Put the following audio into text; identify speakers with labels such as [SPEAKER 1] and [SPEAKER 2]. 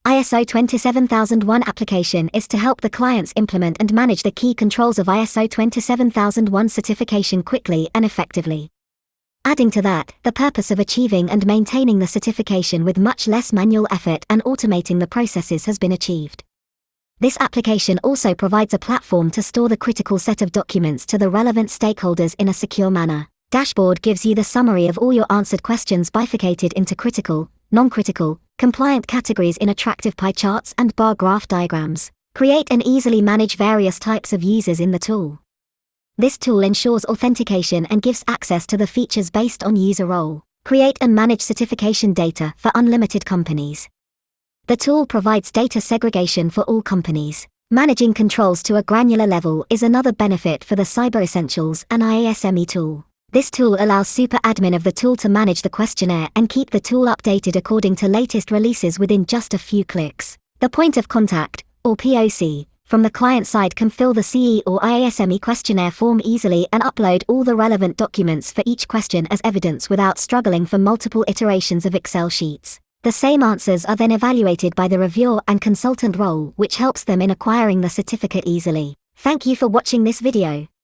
[SPEAKER 1] ISO 27001 application is to help the clients implement and manage the key controls of ISO 27001 certification quickly and effectively. Adding to that, the purpose of achieving and maintaining the certification with much less manual effort and automating the processes has been achieved. This application also provides a platform to store the critical set of documents to the relevant stakeholders in a secure manner. Dashboard gives you the summary of all your answered questions bifurcated into critical, non-critical, compliant categories in attractive pie charts and bar graph diagrams. Create and easily manage various types of users in the tool. This tool ensures authentication and gives access to the features based on user role. Create and manage certification data for unlimited companies. The tool provides data segregation for all companies. Managing controls to a granular level is another benefit for the Cyber Essentials and IASME tool. This tool allows super admin of the tool to manage the questionnaire and keep the tool updated according to latest releases within just a few clicks. The point of contact, or POC, from the client side can fill the CE or IASME questionnaire form easily and upload all the relevant documents for each question as evidence without struggling for multiple iterations of Excel sheets. The same answers are then evaluated by the reviewer and consultant role, which helps them in acquiring the certificate easily. Thank you for watching this video.